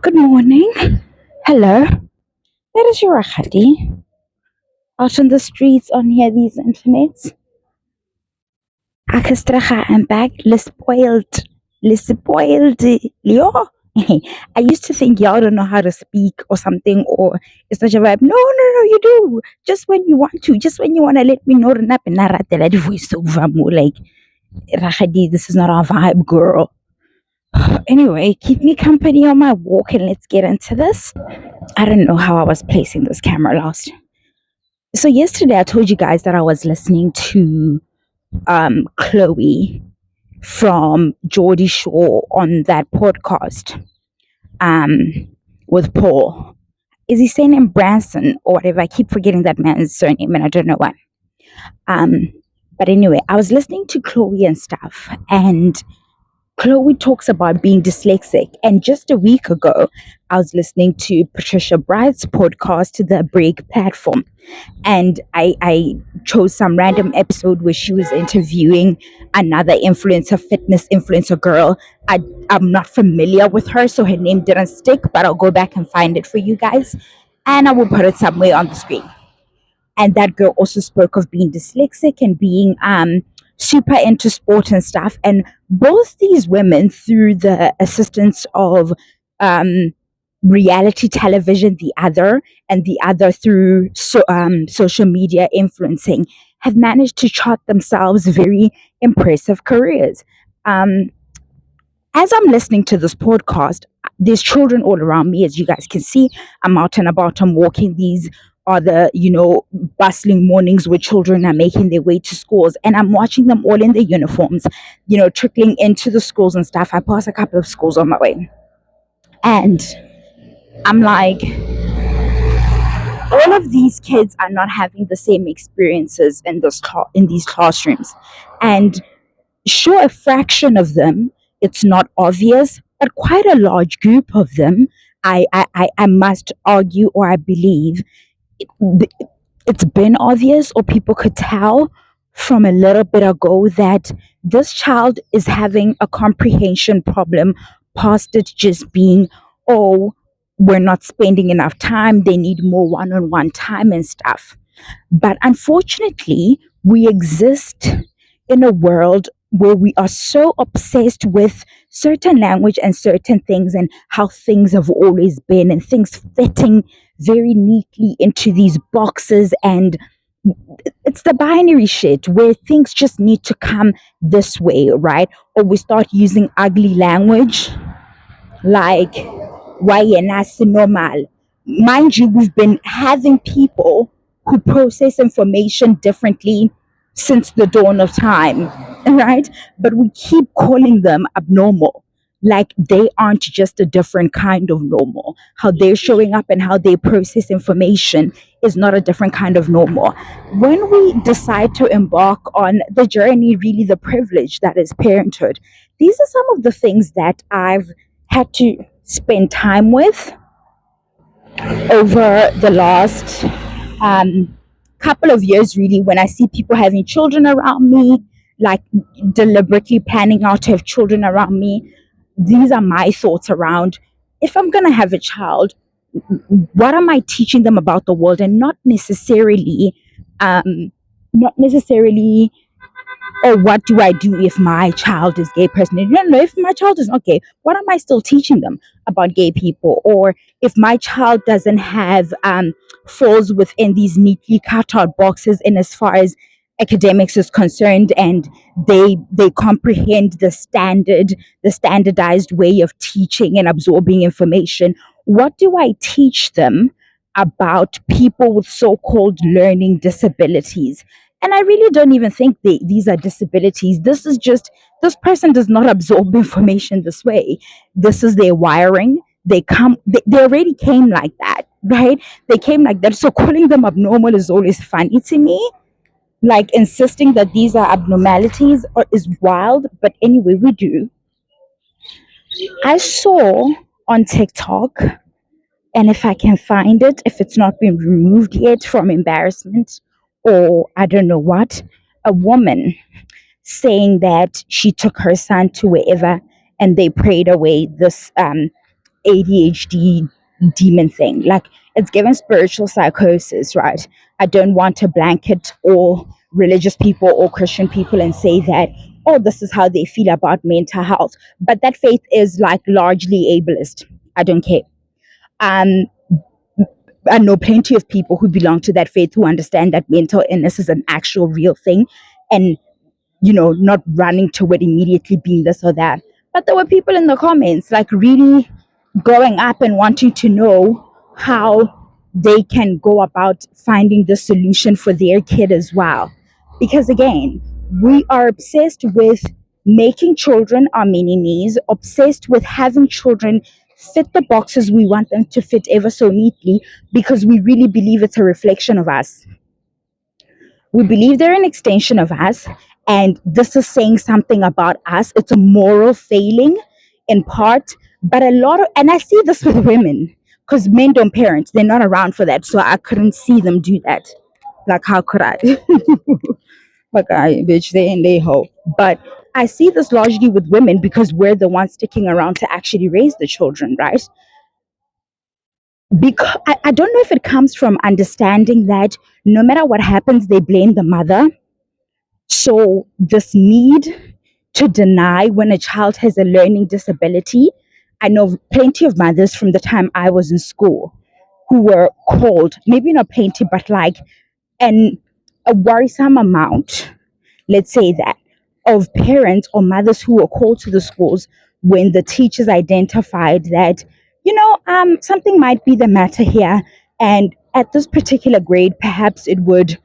Good morning. Hello. Where is your Rahadi? Out on the streets on here, these internets. Akastracha, I'm back. Spoiled. Spoiled. Yo. I used to think y'all don't know how to speak or something, or it's such a vibe. No, no, no, you do. Just when you want to. Just when you want to let me know the voice over more like Rahadi, this is not our vibe, girl. Anyway, keep me company on my walk and let's get into this. I don't know how I was placing this camera last. So yesterday I told you guys that I was listening to Chloe from Geordie Shore on that podcast with Paul. Is he saying him Branson or whatever? I keep forgetting that man's surname and I don't know why. But anyway, I was listening to Chloe and stuff, and Chloe talks about being dyslexic. And just a week ago, I was listening to Patricia Bright's podcast, The Break Platform. And I chose some random episode where she was interviewing another influencer, fitness influencer girl. I'm not familiar with her, so her name didn't stick, but I'll go back and find it for you guys. And I will put it somewhere on the screen. And that girl also spoke of being dyslexic and being super into sport and stuff. And both these women, through the assistance of reality television, the other through social media influencing, have managed to chart themselves very impressive careers. As I'm listening to this podcast, there's children all around me, as you guys can see. I'm out and about, I'm walking. These are the, bustling mornings where children are making their way to schools, and I'm watching them all in their uniforms, trickling into the schools and stuff. I pass a couple of schools on my way, and I'm like, all of these kids are not having the same experiences in these classrooms, and sure, a fraction of them, it's not obvious, but quite a large group of them, I must argue, or I believe it, it's been obvious, or people could tell from a little bit ago, that this child is having a comprehension problem past it just being, oh, we're not spending enough time, they need more one-on-one time and stuff. But unfortunately, we exist in a world where we are so obsessed with certain language and certain things and how things have always been, and things fitting very neatly into these boxes. And it's the binary shit where things just need to come this way, right? Or we start using ugly language like why normal. Mind you, we've been having people who process information differently since the dawn of time, right? But we keep calling them abnormal, like they aren't just a different kind of normal. How they're showing up and how they process information is not a different kind of normal. When we decide to embark on the journey, really the privilege that is parenthood, these are some of the things that I've had to spend time with over the last couple of years, really, when I see people having children around me, like deliberately planning out to have children around me. These are my thoughts around, if I'm going to have a child, what am I teaching them about the world, and not necessarily, or what do I do if my child is gay person? No, if my child is not gay, what am I still teaching them about gay people? Or if my child doesn't have falls within these neatly cut out boxes in as far as academics is concerned, and they comprehend the standardized way of teaching and absorbing information, what do I teach them about people with so-called learning disabilities? And I really don't even think these are disabilities. This is just, this person does not absorb information this way. This is their wiring. They already came like that, right? They came like that. So calling them abnormal is always funny to me. Like insisting that these are abnormalities is wild. But anyway, we do. I saw on TikTok, and if I can find it, if it's not been removed yet from embarrassment or I don't know what, a woman saying that she took her son to wherever and they prayed away this ADHD demon thing. Like, it's given spiritual psychosis, right? I don't want to blanket all religious people or Christian people and say that, oh, this is how they feel about mental health. But that faith is like largely ableist. I don't care. Um, I know plenty of people who belong to that faith who understand that mental illness is an actual real thing, and not running to it immediately being this or that. But there were people in the comments like really going up and wanting to know how they can go about finding the solution for their kid as well. Because again, we are obsessed with making children our mini me's, obsessed with having children fit the boxes we want them to fit ever so neatly because we really believe it's a reflection of us. We believe they're an extension of us, and this is saying something about us. It's a moral failing in part, but and I see this with women because men don't parent, they're not around for that, so I couldn't see them do that. Like, how could I? Like, I bitch, they and they hoe. But I see this largely with women because we're the ones sticking around to actually raise the children, right? Because I don't know if it comes from understanding that no matter what happens, they blame the mother. So, this need to deny when a child has a learning disability, I know plenty of mothers from the time I was in school who were called, maybe not plenty, but like an a worrisome amount, let's say that, of parents or mothers who were called to the schools when the teachers identified that, something might be the matter here. And at this particular grade, perhaps it would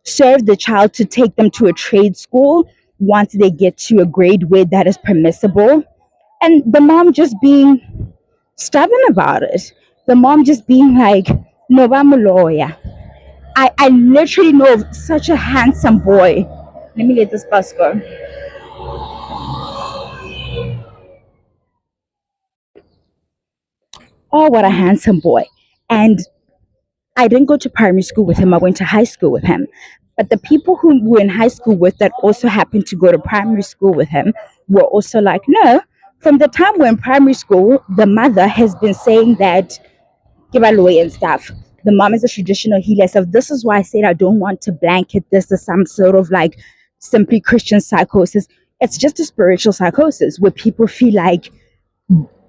serve the child to take them to a trade school once they get to a grade where that is permissible. And the mom just being stubborn about it. The mom just being like, no, I'm a lawyer. I literally know of such a handsome boy. Let me let this bus go. Oh, what a handsome boy. And I didn't go to primary school with him. I went to high school with him. But the people who were in high school with that also happened to go to primary school with him were also like, no, from the time we're in primary school, the mother has been saying that, give a lawyer and stuff. The mom is a traditional healer. So this is why I said I don't want to blanket this as some sort of like simply Christian psychosis. It's just a spiritual psychosis where people feel like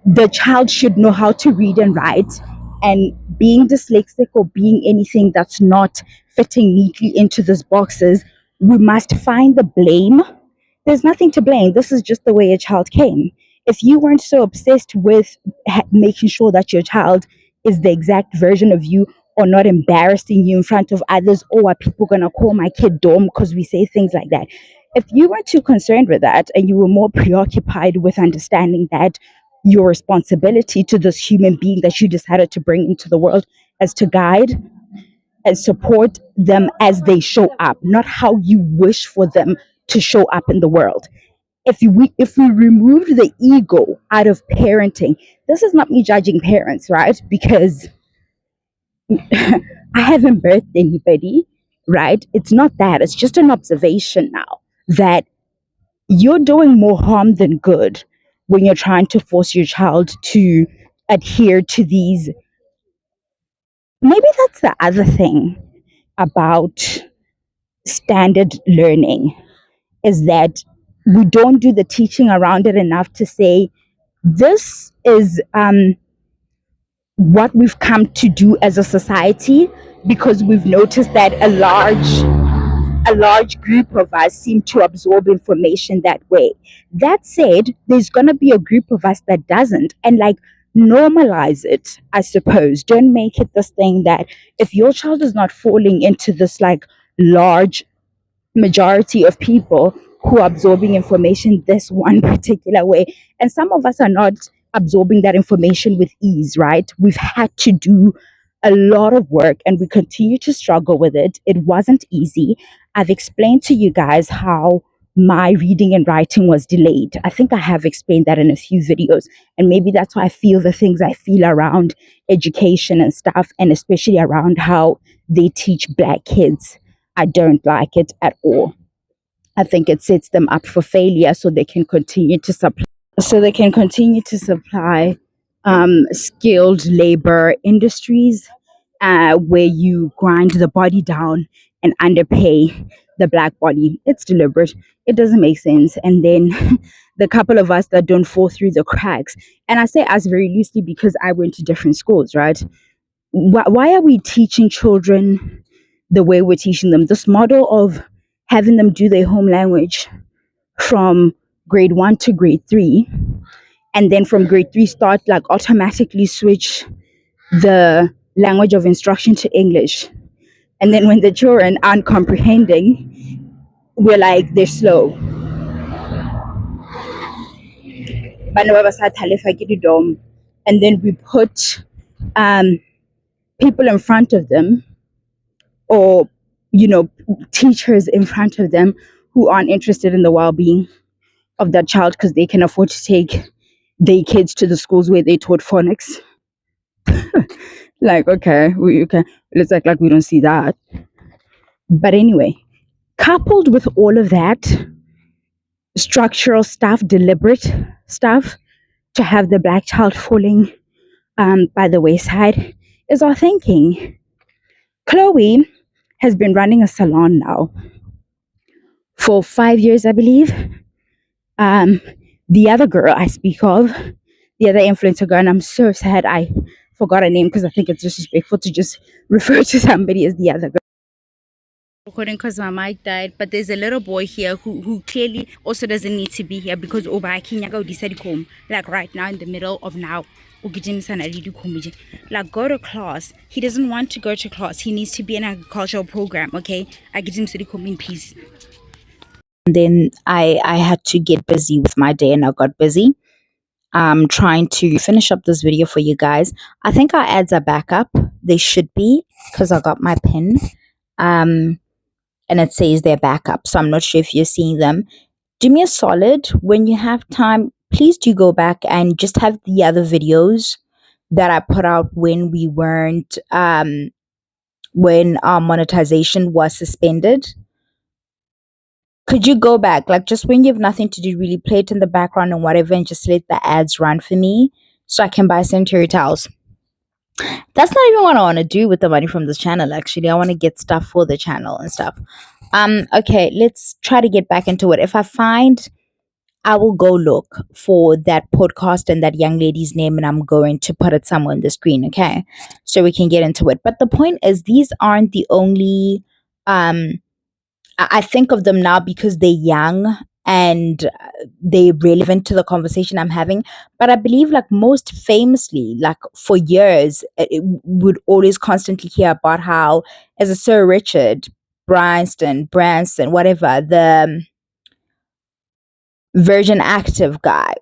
the child should know how to read and write, and being dyslexic or being anything that's not fitting neatly into those boxes, we must find the blame. There's nothing to blame. This is just the way a child came. If you weren't so obsessed with making sure that your child is the exact version of you or not embarrassing you in front of others, or are people going to call my kid dumb because we say things like that? If you weren't too concerned with that and you were more preoccupied with understanding that your responsibility to this human being that you decided to bring into the world as to guide and support them as they show up, not how you wish for them to show up in the world. If we removed the ego out of parenting, this is not me judging parents, right? Because I haven't birthed anybody, right? It's not that. It's just an observation now that you're doing more harm than good when you're trying to force your child to adhere to these. Maybe that's the other thing about standard learning, is that we don't do the teaching around it enough to say this is what we've come to do as a society, because we've noticed that a large group of us seem to absorb information that way. That said, there's going to be a group of us that doesn't, and like, normalize it, I suppose. Don't make it this thing that if your child is not falling into this like large majority of people who are absorbing information this one particular way. And some of us are not absorbing that information with ease, right? We've had to do a lot of work and we continue to struggle with it. It wasn't easy. I've explained to you guys how my reading and writing was delayed. I think I have explained that in a few videos. And maybe that's why I feel the things I feel around education and stuff, and especially around how they teach Black kids. I don't like it at all. I think it sets them up for failure so they can continue to supply skilled labor industries where you grind the body down and underpay the black body. It's deliberate. It doesn't make sense. And then the couple of us that don't fall through the cracks, and I say us very loosely because I went to different schools, right? Why are we teaching children the way we're teaching them? This model of having them do their home language from grade 1 to grade 3, and then from grade 3 start like automatically switch the language of instruction to English. And then when the children aren't comprehending, we're like, they're slow. And then we put um, people in front of them, or, teachers in front of them who aren't interested in the well being of that child because they can afford to take their kids to the schools where they taught phonics. Like, okay, okay, let's act like we don't see that. But anyway, coupled with all of that structural stuff, deliberate stuff, to have the black child falling by the wayside is our thinking. Chloe has been running a salon now for 5 years, I believe. Um, the other girl I speak of, the other influencer girl, and I'm so sad I forgot her name because I think it's disrespectful to just refer to somebody as the other girl. Recording because my mic died, but there's a little boy here who clearly also doesn't need to be here because like right now in the middle of now, like go to class. He doesn't want to go to class. He needs to be in an agricultural program. Okay, I get him in peace. And then I had to get busy with my day, and I got busy trying to finish up this video for you guys. I think our ads are back up. They should be because I got my pin. And it says they're back up. So I'm not sure if you're seeing them. Do me a solid. When you have time, please do go back and just have the other videos that I put out when we weren't, when our monetization was suspended. Could you go back? Like just when you have nothing to do, really play it in the background and whatever, and just let the ads run for me so I can buy sanitary towels. That's not even what I want to do with the money from this channel. Actually, I want to get stuff for the channel and stuff. Okay, let's try to get back into it. If I find, I will go look for that podcast and that young lady's name, and I'm going to put it somewhere on the screen, okay? So we can get into it. But the point is, these aren't the only I think of them now because they're young and they're relevant to the conversation I'm having. But I believe, like, most famously, like for years, it would always constantly hear about how, as a Sir Richard Branson, whatever, the Virgin Active guy,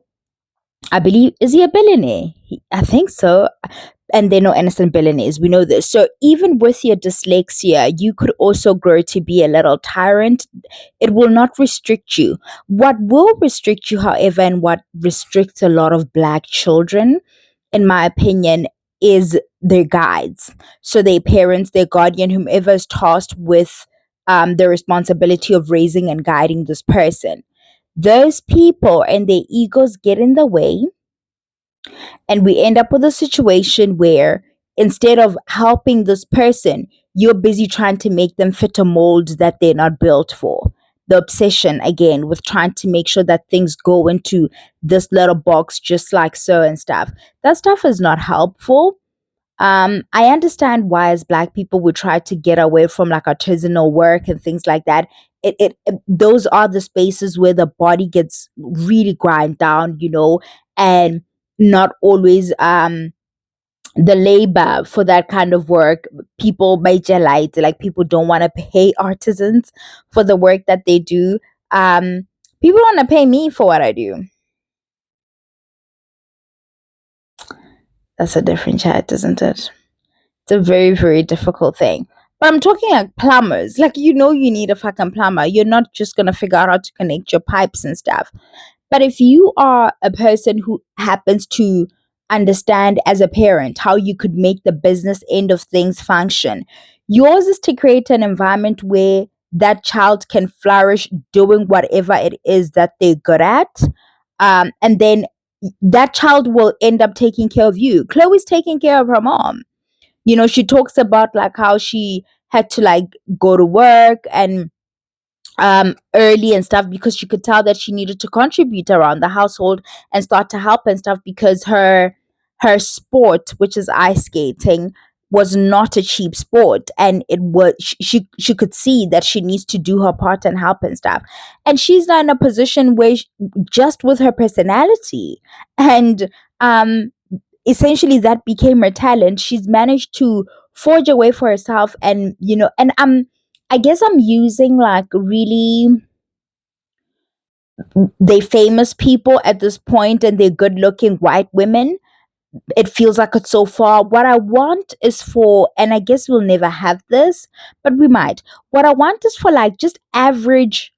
I believe, is he a billionaire? I think so. And they're not innocent billionaires. We know this. So even with your dyslexia, you could also grow to be a little tyrant. It will not restrict you. What will restrict you, however, and what restricts a lot of black children, in my opinion, is their guides. So their parents, their guardian, whomever is tasked with the responsibility of raising and guiding this person. Those people and their egos get in the way, and we end up with a situation where instead of helping this person, you're busy trying to make them fit a mold that they're not built for. The obsession, again, with trying to make sure that things go into this little box just like so and stuff. That stuff is not helpful. I understand why as black people we try to get away from like artisanal work and things like that. Those are the spaces where the body gets really grind down, and not always the labor for that kind of work. People major light, like people don't want to pay artisans for the work that they do. People want to pay me for what I do. That's a different chat, isn't it? It's a very, very difficult thing. But I'm talking like plumbers. Like, you need a fucking plumber. You're not just going to figure out how to connect your pipes and stuff. But if you are a person who happens to understand as a parent how you could make the business end of things function, yours is to create an environment where that child can flourish doing whatever it is that they're good at. And then that child will end up taking care of you. Chloe's taking care of her mom. She talks about like how she had to like go to work and early and stuff because she could tell that she needed to contribute around the household and start to help and stuff because her sport, which is ice skating, was not a cheap sport, and it was she could see that she needs to do her part and help and stuff. And she's not in a position where just with her personality and essentially that became her talent. She's managed to forge a way for herself, and and I guess I'm using like really they famous people at this point, and they're good looking white women. It feels like it's so far. What I want is for, and I guess we'll never have this, but we might. What I want is for like just average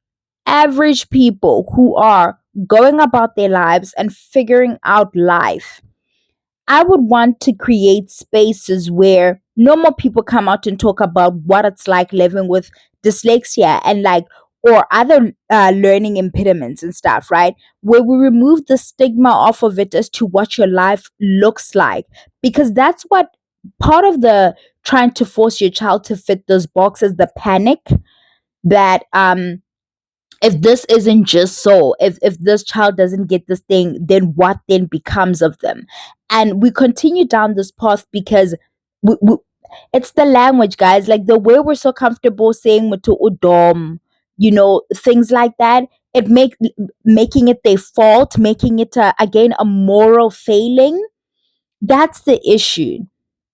people who are going about their lives and figuring out life. I would want to create spaces where normal people come out and talk about what it's like living with dyslexia and like or other learning impediments and stuff, right? Where we remove the stigma off of it as to what your life looks like, because that's what part of the trying to force your child to fit those boxes, the panic that if this isn't just so, if this child doesn't get this thing, then what then becomes of them? And we continue down this path because we it's the language, guys. Like the way we're so comfortable saying mutu udom, things like that. It making it their fault, making it again a moral failing. That's the issue.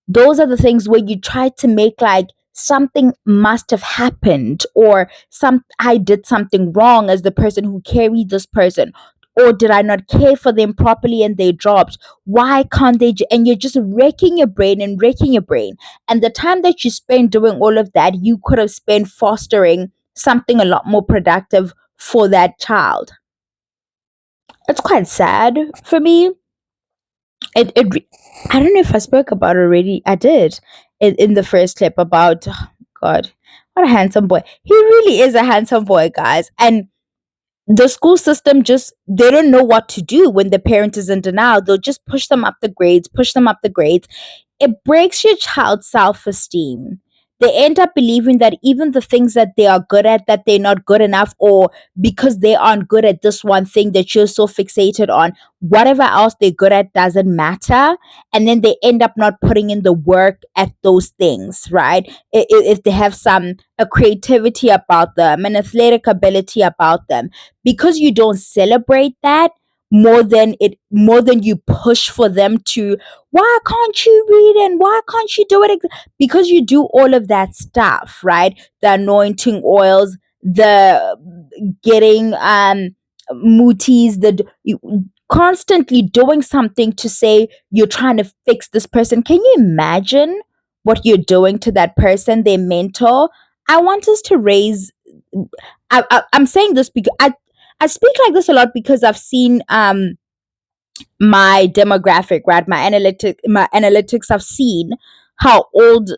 Those are the things where you try to make like something must have happened, or I did something wrong as the person who carried this person, or did I not care for them properly and they dropped? Why can't they and you're just wrecking your brain and wrecking your brain, and the time that you spend doing all of that you could have spent fostering something a lot more productive for that child. It's quite sad for me. I don't know if I spoke about it already. I did in the first clip about, oh God, what a handsome boy. He really is a handsome boy, guys. And the school system just they don't know what to do when the parent is in denial. They'll just push them up the grades, push them up the grades. It breaks your child's self-esteem. They end up believing that even the things that they are good at, that they're not good enough, or because they aren't good at this one thing that you're so fixated on, whatever else they're good at doesn't matter. And then they end up not putting in the work at those things, right? If they have a creativity about them, an athletic ability about them, because you don't celebrate that more than you push for them to, why can't you read and why can't you do it, because you do all of that stuff, right? The anointing oils, the getting mooties, constantly doing something to say you're trying to fix this person. Can you imagine what you're doing to that person, their mentor? I want us to raise, I'm saying this because I speak like this a lot because I've seen my demographic, right? My analytics, I've seen how old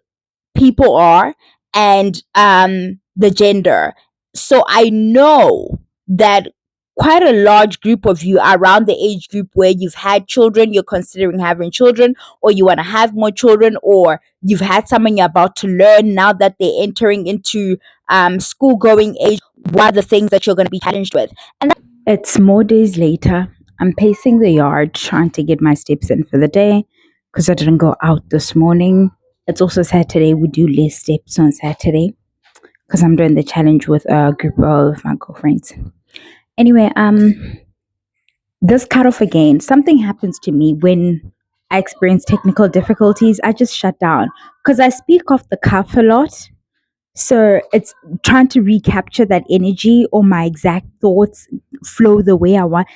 people are and the gender. So I know that quite a large group of you are around the age group where you've had children, you're considering having children, or you want to have more children, or you've had someone you're about to learn now that they're entering into school going age. What are the things that you're going to be challenged with? And it's more days later. I'm pacing the yard trying to get my steps in for the day because I didn't go out this morning. It's also Saturday. We do less steps on Saturday because I'm doing the challenge with a group of my girlfriends. Anyway, this cut off again. Something happens to me when I experience technical difficulties. I just shut down because I speak off the cuff a lot. So it's trying to recapture that energy or my exact thoughts flow the way I want.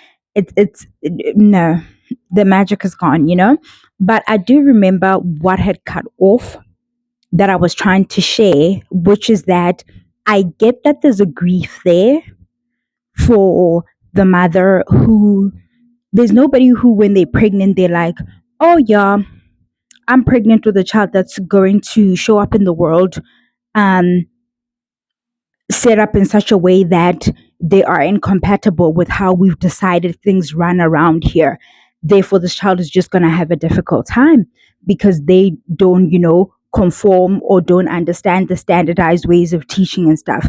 No, the magic is gone. But I do remember what had cut off that I was trying to share, which is that I get that there's a grief there for the mother who, there's nobody who, when they're pregnant, they're like, oh, yeah, I'm pregnant with a child that's going to show up in the world, um, set up in such a way that they are incompatible with how we've decided things run around here. therefore this child is just going to have a difficult time because they don't, conform or don't understand the standardized ways of teaching and stuff.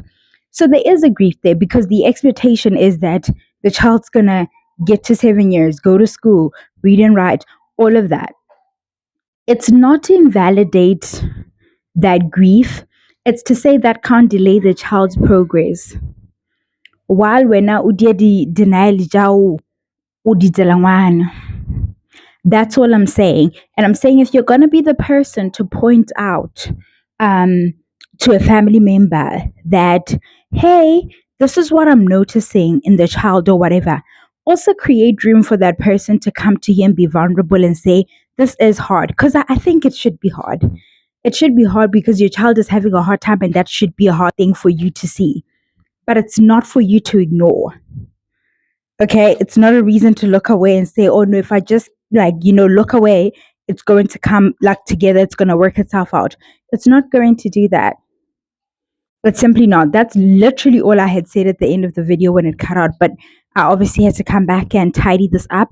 So there is a grief there because the expectation is that the child's going to get to 7 years, go to school, read and write, all of that. It's not to invalidate that grief, it's to say that can't delay the child's progress. While we're now denial jao that's all I'm saying. And I'm saying if you're going to be the person to point out to a family member that, hey, this is what I'm noticing in the child or whatever, also create room for that person to come to you and be vulnerable and say, this is hard. Because I think it should be hard. It should be hard because your child is having a hard time and that should be a hard thing for you to see. But it's not for you to ignore. Okay, it's not a reason to look away and say, oh no, if I just look away, it's going to come like together, it's going to work itself out. It's not going to do that. It's simply not. That's literally all I had said at the end of the video when it cut out. But I obviously had to come back and tidy this up.